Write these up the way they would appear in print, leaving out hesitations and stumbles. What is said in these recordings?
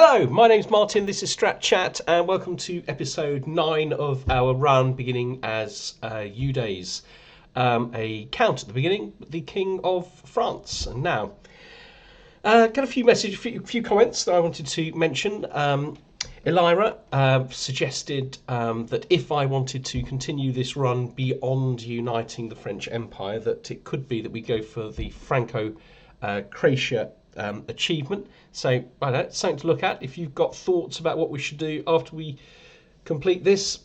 Hello, my name's Martin, this is Strat Chat, and welcome to episode 9 of our run, beginning as Eudes, a count at the beginning, the King of France. And now, got a few comments that I wanted to mention. Elyra suggested that if I wanted to continue this run beyond uniting the French Empire, that it could be that we go for the Franco-Croatia achievement. So I don't know, something to look at. If you've got thoughts about what we should do after we complete this,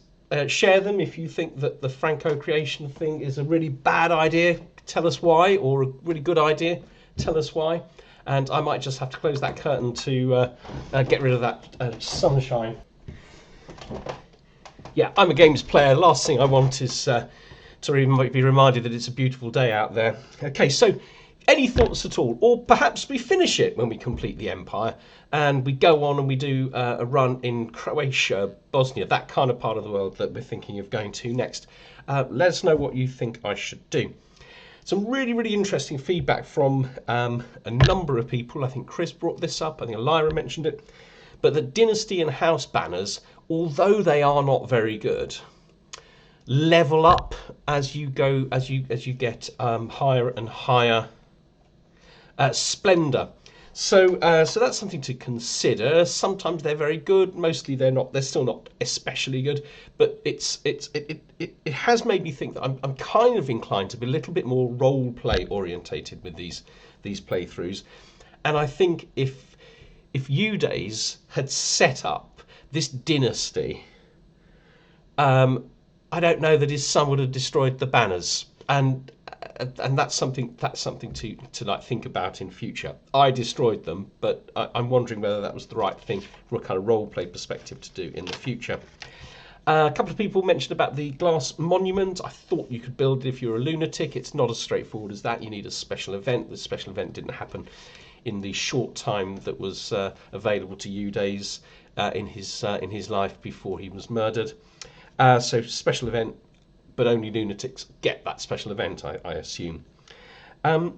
share them. If you think that the Franco-Croatian thing is a really bad idea, tell us why, or a really good idea, tell us why. And I might just have to close that curtain to get rid of that sunshine. Yeah, I'm a games player. Last thing I want is to be reminded that it's a beautiful day out there. Okay, so any thoughts at all? Or perhaps we finish it when we complete the Empire and we go on and we do a run in Croatia, Bosnia, that kind of part of the world that we're thinking of going to next. Let us know what you think I should do. Some really interesting feedback from a number of people. I think Chris brought this up, I think Elyra mentioned it. But the dynasty and house banners, although they are not very good, level up as you go, as you get higher and higher splendor. So that's something to consider. Sometimes they're very good, mostly they're not. They're still not especially good, but it has made me think that I'm kind of inclined to be a little bit more role play orientated with these playthroughs. And I think if Eudes had set up this dynasty, I don't know that his son would have destroyed the banners. And that's something to like think about in future. I destroyed them, but I'm wondering whether that was the right thing from a kind of role play perspective to do in the future. A couple of people mentioned about the glass monument. I thought you could build it if you're a lunatic. It's not as straightforward as that. You need a special event. The special event didn't happen in the short time that was available to Eudes in his life before he was murdered. So special event, but only lunatics get that special event, I assume. I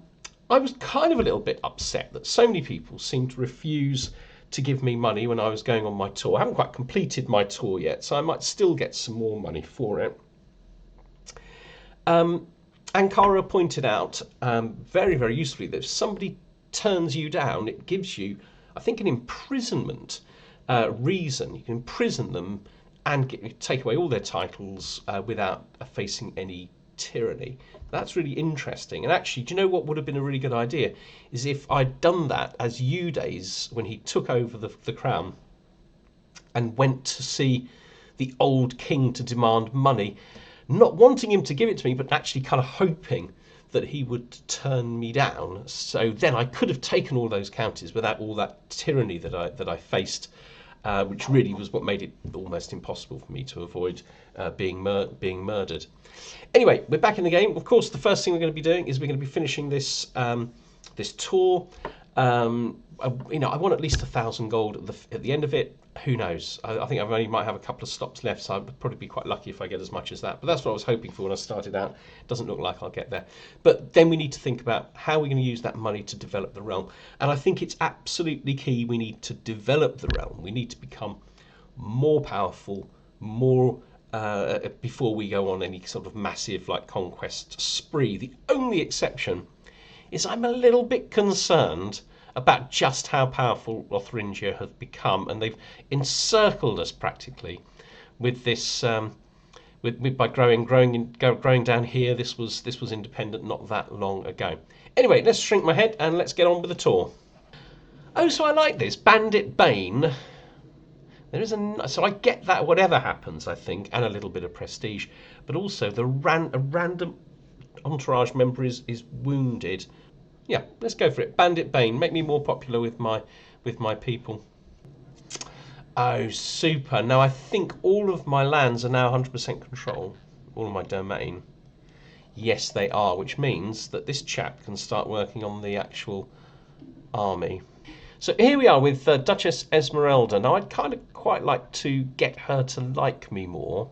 was kind of a little bit upset that so many people seemed to refuse to give me money when I was going on my tour. I haven't quite completed my tour yet, so I might still get some more money for it. Ankara pointed out very usefully that if somebody turns you down, it gives you, I think, an imprisonment reason. You can imprison them and take away all their titles without facing any tyranny. That's really interesting. And actually, do you know what would have been a really good idea? Is if I'd done that as Eudes when he took over the crown and went to see the old king to demand money, not wanting him to give it to me, but actually kind of hoping that he would turn me down. So then I could have taken all those counties without all that tyranny that I faced. Which really was what made it almost impossible for me to avoid being murdered. Anyway, we're back in the game. Of course, the first thing we're going to be doing is we're going to be finishing this this tour. I want at least 1,000 gold at the end of it. Who knows? I think I might have a couple of stops left, so I'd probably be quite lucky if I get as much as that. But that's what I was hoping for when I started out. It doesn't look like I'll get there. But then we need to think about how we're going to use that money to develop the realm. And I think it's absolutely key we need to develop the realm. We need to become more powerful, more before we go on any sort of massive like conquest spree. The only exception is I'm a little bit concerned about just how powerful Lotharingia have become, and they've encircled us practically with this. By growing down here. This was independent not that long ago. Anyway, let's shrink my head and let's get on with the tour. Oh, so I like this Bandit Bane. So I get that whatever happens, I think, and a little bit of prestige, but also a random entourage member is wounded. Yeah, let's go for it. Bandit Bane, make me more popular with my people. Oh, super. Now I think all of my lands are now 100% control. All of my domain. Yes, they are, which means that this chap can start working on the actual army. So here we are with Duchess Esmeralda. Now I'd kind of quite like to get her to like me more.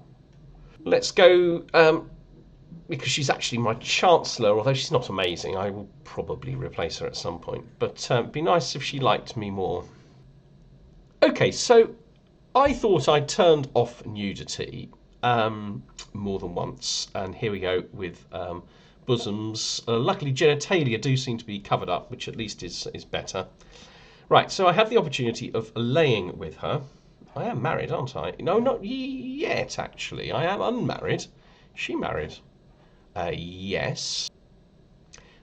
Let's go... because she's actually my Chancellor, although she's not amazing. I will probably replace her at some point. But it'd be nice if she liked me more. Okay, so I thought I turned off nudity more than once, and here we go with bosoms. Luckily, genitalia do seem to be covered up, which at least is better. Right, so I have the opportunity of laying with her. I am married, aren't I? No, not yet, actually. I am unmarried. Is she married? Yes.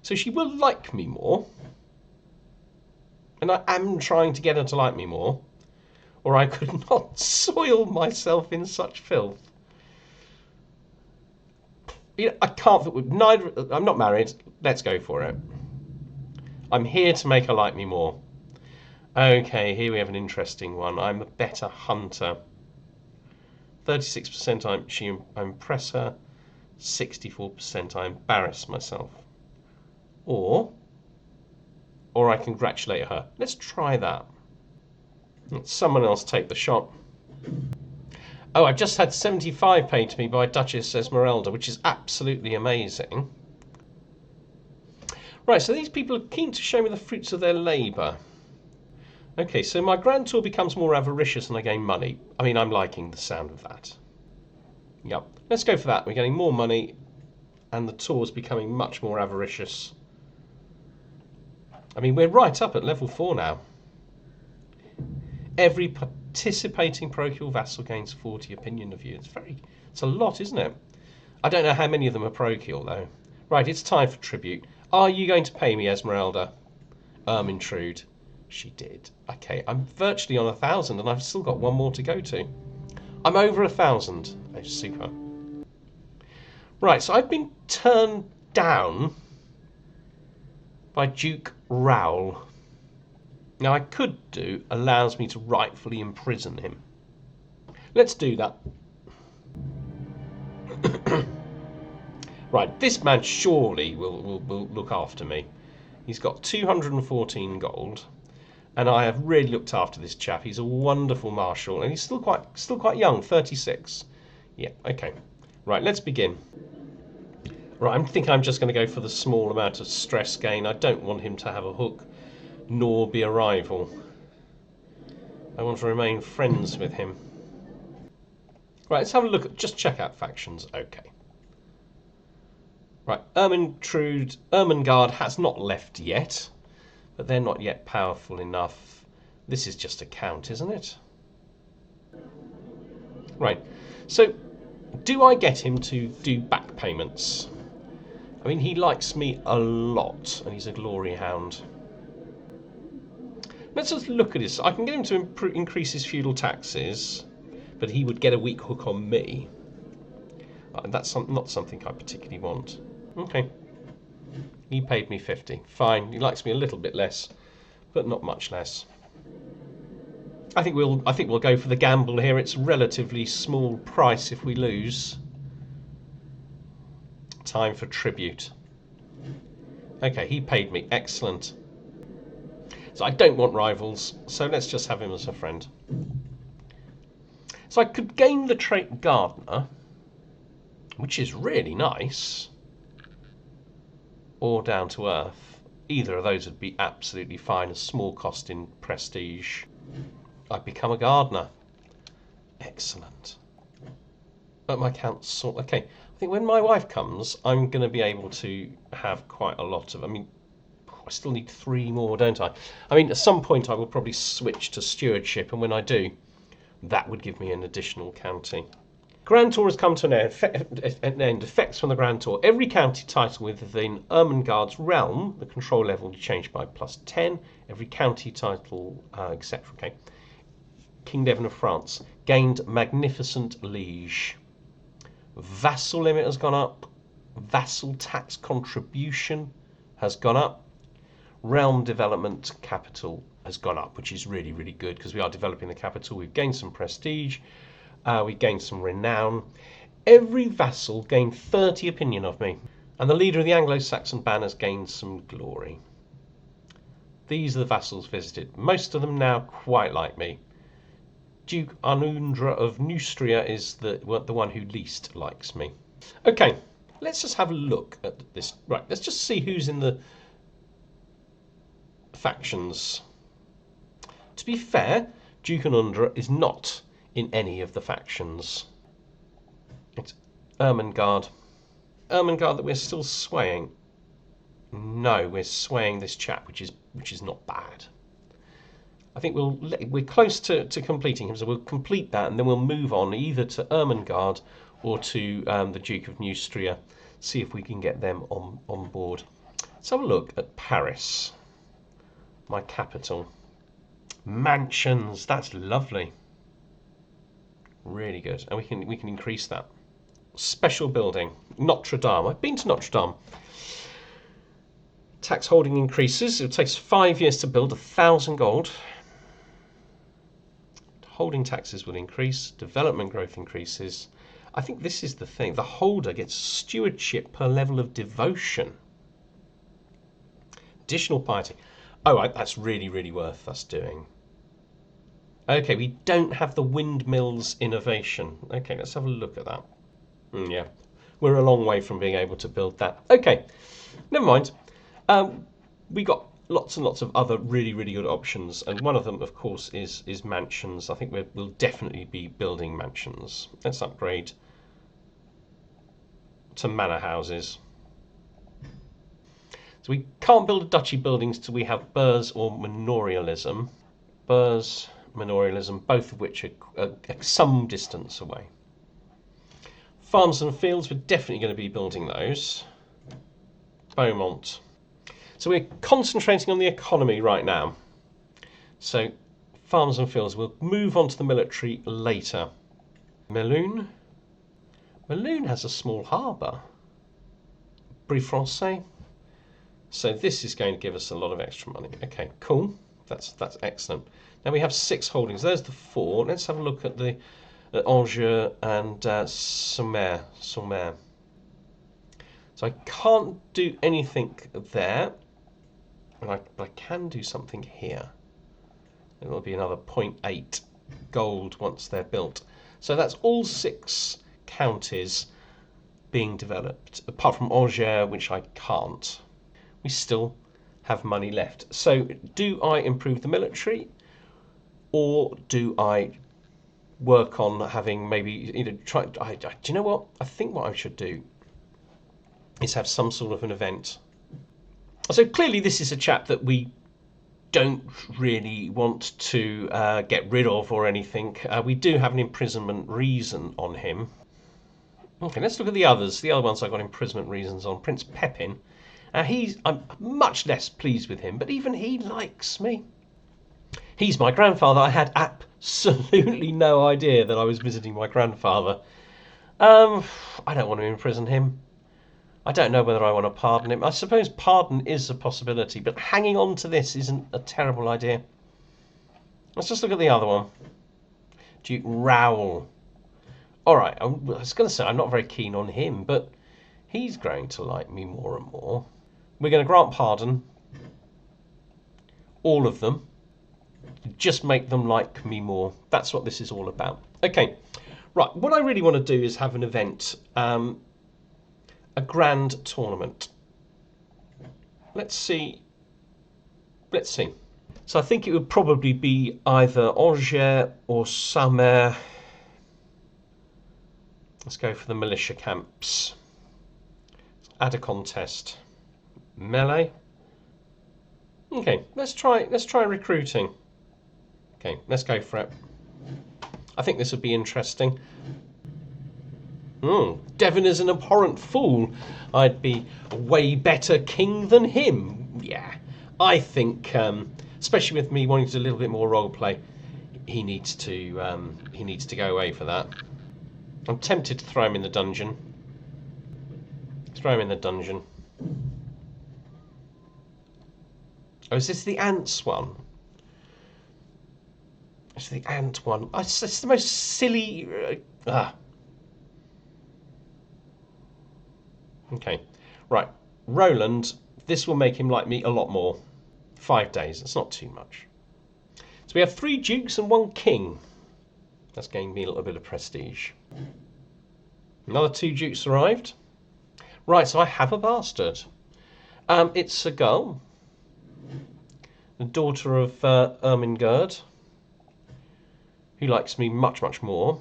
So she will like me more. And I am trying to get her to like me more. Or I could not soil myself in such filth. You know, I can't. I'm not married. Let's go for it. I'm here to make her like me more. Okay, here we have an interesting one. I'm a better hunter. 36% I impress her. 64% I embarrass myself. Or I congratulate her. Let's try that. Let someone else take the shot. Oh, I've just had 75 paid to me by Duchess Esmeralda, which is absolutely amazing. Right, so these people are keen to show me the fruits of their labour. Okay, so my grand tour becomes more avaricious and I gain money. I mean, I'm liking the sound of that. Yep, let's go for that. We're getting more money and the tour's becoming much more avaricious. I mean, we're right up at level 4 now. Every participating parochial vassal gains 40 opinion of you. It's a lot, isn't it? I don't know how many of them are parochial, though. Right, it's time for tribute. Are you going to pay me, Esmeralda? Intrude. She did. Okay, I'm virtually on 1,000 and I've still got one more to go to. I'm over 1,000. Oh, super. Right, so I've been turned down by Duke Raoul. Now I could do allows me to rightfully imprison him. Let's do that. Right, this man surely will look after me. He's got 214 gold. And I have really looked after this chap. He's a wonderful marshal, and he's still quite young, 36. Yeah, okay. Right, let's begin. Right, I think I'm just going to go for the small amount of stress gain. I don't want him to have a hook, nor be a rival. I want to remain friends with him. Right, let's have a look at, just check out factions. Okay. Right, Ermengarde has not left yet. But they're not yet powerful enough. This is just a count, isn't it? Right. So, do I get him to do back payments? I mean, he likes me a lot, and he's a glory hound. Let's just look at this. I can get him to increase his feudal taxes, but he would get a weak hook on me. That's not something I particularly want. Okay. He paid me 50. Fine. He likes me a little bit less, but not much less. I think we'll go for the gamble here. It's a relatively small price if we lose. Time for tribute. Okay, he paid me. Excellent. So I don't want rivals, so let's just have him as a friend. So I could gain the trait Gardener, which is really nice. Or down to earth. Either of those would be absolutely fine. A small cost in prestige. I've become a gardener. Excellent. At my council. Okay, I think when my wife comes, I'm going to be able to have quite a lot of. I mean, I still need 3 more, don't I? I mean, at some point I will probably switch to stewardship, and when I do, that would give me an additional county. Grand Tour has come to an end. Effects from the Grand Tour. Every county title within Ermengarde's realm, the control level will change by +10. Every county title, etc. Okay. King Devin of France gained magnificent liege. Vassal limit has gone up. Vassal tax contribution has gone up. Realm development capital has gone up, which is really, really good because we are developing the capital. We've gained some prestige. We gained some renown. Every vassal gained 30 opinion of me. And the leader of the Anglo-Saxon banners gained some glory. These are the vassals visited. Most of them now quite like me. Duke Arnundra of Neustria is the one who least likes me. Okay, let's just have a look at this. Right, let's just see who's in the factions. To be fair, Duke and Undra is not in any of the factions. It's Ermengarde. Ermengarde that we're still swaying. No, we're swaying this chap, which is not bad. I think we're close to completing him, so we'll complete that, and then we'll move on either to Ermengarde or to the Duke of Neustria. See if we can get them on board. Let's have a look at Paris, my capital. Mansions, that's lovely. Really good, and we can increase that. Special building, Notre Dame. I've been to Notre Dame. Tax holding increases. It takes 5 years to build, 1,000 gold. Holding taxes will increase. Development growth increases. I think this is the thing. The holder gets stewardship per level of devotion. Additional piety. Oh, that's really, really worth us doing. Okay, we don't have the windmills innovation. Okay, let's have a look at that. Yeah, we're a long way from being able to build that. Okay, never mind. We got lots and lots of other really, really good options, and one of them, of course, is mansions. I think we'll definitely be building mansions. Let's upgrade to manor houses. So we can't build duchy buildings till we have burhs or manorialism. Burhs, manorialism, both of which are some distance away. Farms and fields, we're definitely going to be building those. Beaumont. So we're concentrating on the economy right now. So farms and fields, we'll move on to the military later. Melun. Melun has a small harbour. Brie Francais. So this is going to give us a lot of extra money. Okay, cool. That's excellent. Now we have 6 holdings. There's the 4. Let's have a look at the Angers and Sommer. So I can't do anything there, but I can do something here. It will be another 0.8 gold once they're built. So that's all 6 counties being developed, apart from Angers, which I can't. We still have money left. So do I improve the military, or do I work on having maybe, do you know what? I think what I should do is have some sort of an event. So clearly this is a chap that we don't really want to get rid of or anything. We do have an imprisonment reason on him. Okay, let's look at the others. The other ones I got imprisonment reasons on. Prince Pepin. I'm much less pleased with him, but even he likes me. He's my grandfather. I had absolutely no idea that I was visiting my grandfather. I don't want to imprison him. I don't know whether I want to pardon him. I suppose pardon is a possibility, but hanging on to this isn't a terrible idea. Let's just look at the other one. Duke Raoul. All right, I was going to say I'm not very keen on him, but he's growing to like me more and more. We're going to grant pardon. All of them. Just make them like me more. That's what this is all about. Okay, right, what I really want to do is have an event. A grand tournament. Let's see. So I think it would probably be either Angers or Sommer. Let's go for the militia camps. Add a contest. Melee. Okay, let's try recruiting. Okay, let's go for it. I think this would be interesting. Devin is an abhorrent fool. I'd be a way better king than him. Yeah, I think, especially with me wanting to do a little bit more roleplay, he needs to go away for that. I'm tempted to throw him in the dungeon. Throw him in the dungeon. Oh, is this the ants one? It's the ant one. It's the most silly. Okay, right. Roland, this will make him like me a lot more. 5 days, it's not too much. So we have 3 dukes and 1 king. That's gaining me a little bit of prestige. Another 2 dukes arrived. Right, so I have a bastard. It's a girl. The daughter of Ermengarde. who likes me much, much more.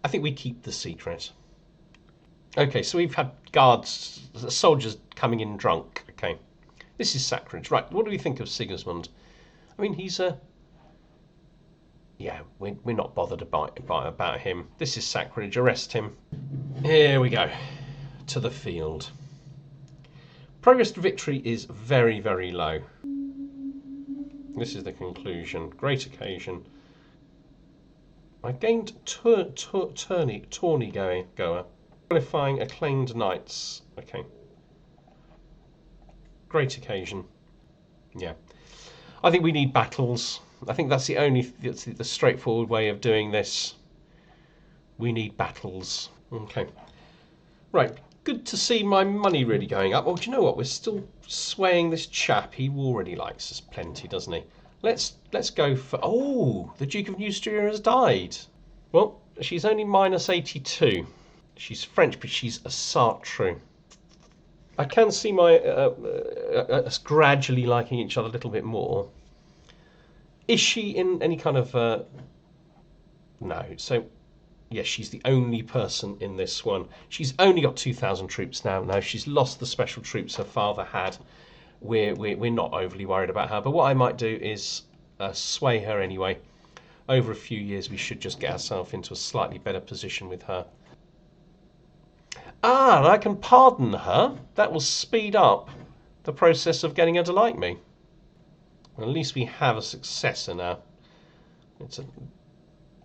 I think we keep the secret. Okay, so we've had guards, soldiers coming in drunk. Okay, this is sacrilege. Right, what do we think of Sigismund? I mean, he's a... Yeah, we're not bothered about him. This is sacrilege. Arrest him. Here we go. To the field. Progress to victory is very, very low. This is the conclusion. Great occasion. I gained tourney goer. Qualifying acclaimed knights. Okay. Great occasion. Yeah. I think we need battles. I think that's the straightforward way of doing this. We need battles. Okay. Right. Good to see my money really going up. Oh, do you know what? We're still swaying this chap. He already likes us plenty, doesn't he? Let's go for... Oh, the Duke of Neustria has died. Well, she's only minus 82. She's French, but she's a Sartre. I can see us gradually liking each other a little bit more. Is she in any kind of... No. So, yes, she's the only person in this one. She's only got 2,000 troops now. No, she's lost the special troops her father had. We're not overly worried about her. But what I might do is sway her anyway. Over a few years, we should just get ourselves into a slightly better position with her. Ah, and I can pardon her. That will speed up the process of getting her to like me. Well, at least we have a successor now. It's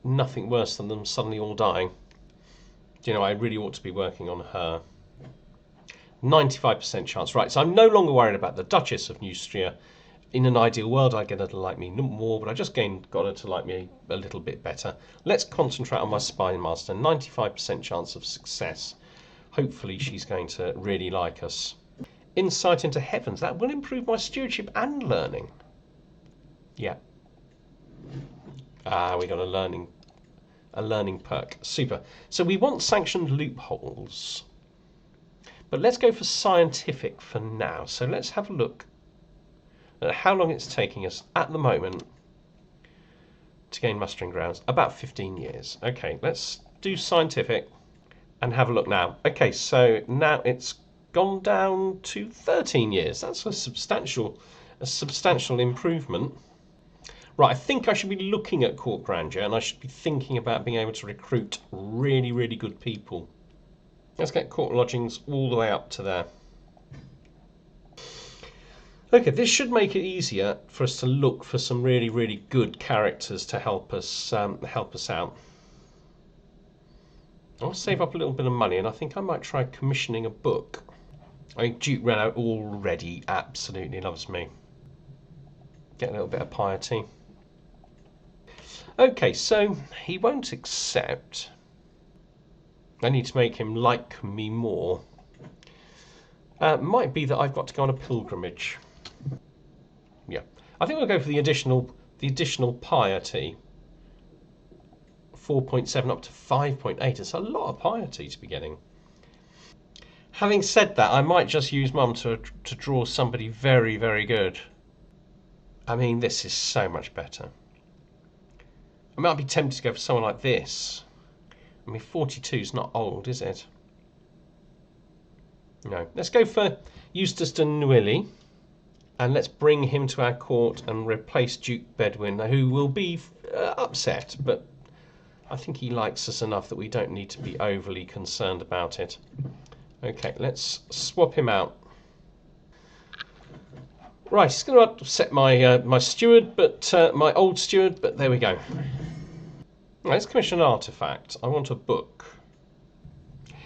nothing worse than them suddenly all dying. Do you know, I really ought to be working on her. 95% chance. Right, so I'm no longer worried about the Duchess of Neustria. In an ideal world, I'd get her to like me more, but I just got her to like me a little bit better. Let's concentrate on my spy master. 95% chance of success. Hopefully she's going to really like us. Insight into heavens. That will improve my stewardship and learning. Yeah. Ah, we got a learning perk. Super. So we want sanctioned loopholes. But let's go for scientific for now. So let's have a look at how long it's taking us at the moment to gain mustering grounds. About 15 years. Okay, let's do scientific and have a look now. Okay, so now it's gone down to 13 years. That's a substantial improvement. Right, I think I should be looking at court grandeur, and I should be thinking about being able to recruit really, really good people. Let's get court lodgings all the way up to there. Okay, this should make it easier for us to look for some really, really good characters to help us out. I'll save up a little bit of money, and I think I might try commissioning a book. I mean, Duke Renaud already absolutely loves me. Get a little bit of piety. Okay, so he won't accept. I need to make him like me more. Might be that I've got to go on a pilgrimage. Yeah, I think we'll go for the additional piety. 4.7 up to 5.8. It's a lot of piety to be getting. Having said that, I might just use Mum to draw somebody very, very good. I mean, this is so much better. I might be tempted to go for someone like this. I mean, 42 is not old, is it? No. Let's go for Eudes de Neuilly. And let's bring him to our court and replace Duke Bedwin, who will be upset, but I think he likes us enough that we don't need to be overly concerned about it. Okay, let's swap him out. Right, he's going to upset my my steward, but my old steward. But there we go. Right, let's commission an artifact. I want a book.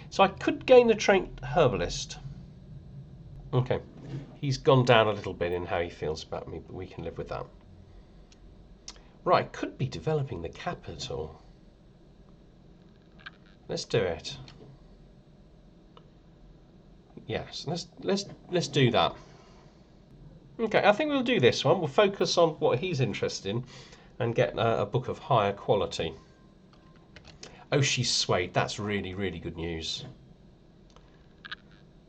So I could gain a trained herbalist. Okay, he's gone down a little bit in how he feels about me, but we can live with that. Right, could be developing the capital. Let's do it. Yes, let's do that. Okay, I think we'll do this one. We'll focus on what he's interested in and get a book of higher quality. Oh, she's swayed. That's really, really good news.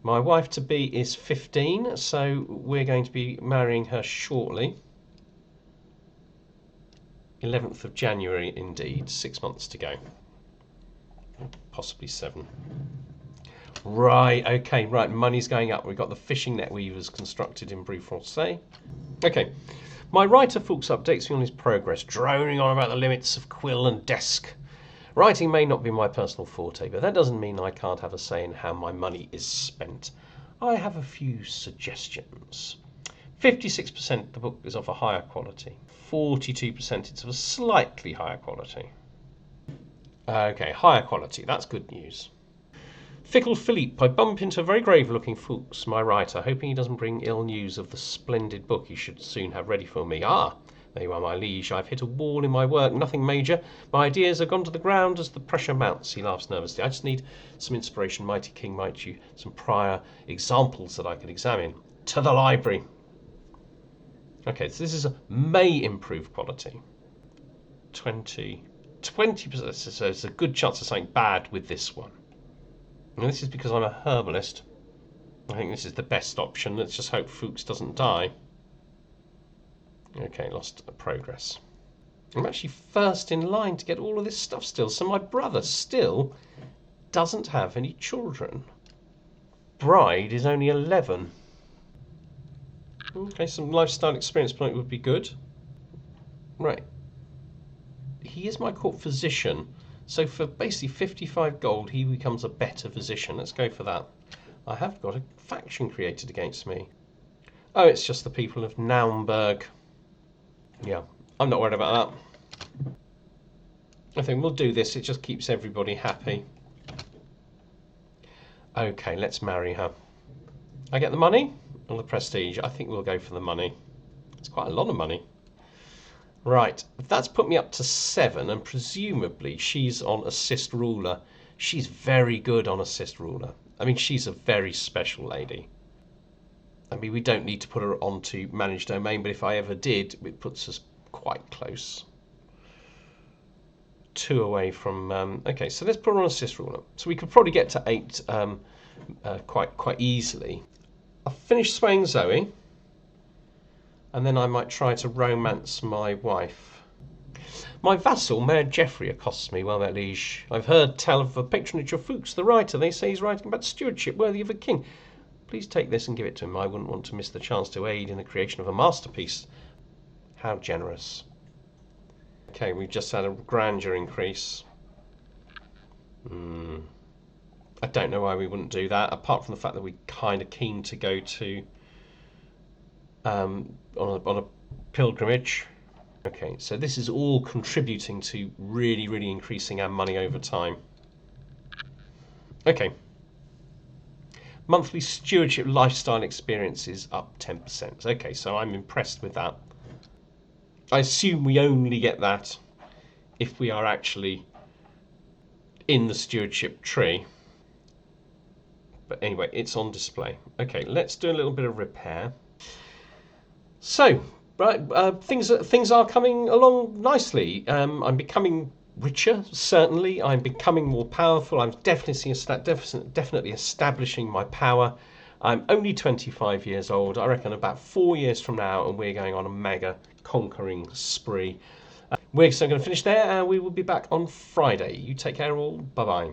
My wife-to-be is 15, so we're going to be marrying her shortly. 11th of January, indeed. 6 months to go. Possibly 7. Right, okay, right, money's going up. We've got the fishing net weavers constructed in Brie Francais. Okay, my writer Fuchs updates me on his progress, droning on about the limits of quill and desk. Writing may not be my personal forte, but that doesn't mean I can't have a say in how my money is spent. I have a few suggestions. 56% the book is of a higher quality. 42% it's of a slightly higher quality. Okay, higher quality, that's good news. Fickle Philippe, I bump into a very grave-looking Fuchs, my writer, hoping he doesn't bring ill news of the splendid book he should soon have ready for me. Ah, there you are, my liege. I've hit a wall in my work, nothing major. My ideas have gone to the ground as the pressure mounts. He laughs nervously. I just need some inspiration, mighty king, might you, some prior examples that I could examine. To the library. Okay, so this is a may improve quality. 20%, so there's a good chance of something bad with this one. And this is because I'm a herbalist. I think this is the best option. Let's just hope Fuchs doesn't die. Okay, lost progress. I'm actually first in line to get all of this stuff still. So my brother still doesn't have any children. Bride is only 11. Okay, some lifestyle experience point would be good. Right. He is my court physician. So for basically 55 gold, he becomes a better physician. Let's go for that. I have got a faction created against me. Oh, it's just the people of Naumburg. Yeah, I'm not worried about that. I think we'll do this. It just keeps everybody happy. Okay, let's marry her. I get the money or the prestige? I think we'll go for the money. It's quite a lot of money. Right, that's put me up to 7, and presumably she's on assist ruler. She's very good on assist ruler. I mean, she's a very special lady. I mean, we don't need to put her onto managed domain, but if I ever did, it puts us quite close. 2 away from... okay, so let's put her on assist ruler. So we could probably get to 8 quite easily. I'll finish swaying Zoe. And then I might try to romance my wife. My vassal, Mayor Geoffrey, accosts me. Well, my liege, I've heard tell of the patronage of Fuchs, the writer. They say he's writing about stewardship worthy of a king. Please take this and give it to him. I wouldn't want to miss the chance to aid in the creation of a masterpiece. How generous. Okay, we've just had a grandeur increase. I don't know why we wouldn't do that, apart from the fact that we're kind of keen to go to... on a pilgrimage. Okay, so this is all contributing to really increasing our money over time. Okay. Monthly stewardship lifestyle experience is up 10%. Okay, so I'm impressed with that. I assume we only get that if we are actually in the stewardship tree. But anyway, it's on display. Okay, let's do a little bit of repair. So, right, things are coming along nicely. I'm becoming richer, certainly. I'm becoming more powerful. I'm definitely establishing my power. I'm only 25 years old. I reckon about 4 years from now, and we're going on a mega conquering spree. We're going to finish there, and we will be back on Friday. You take care all. Bye-bye.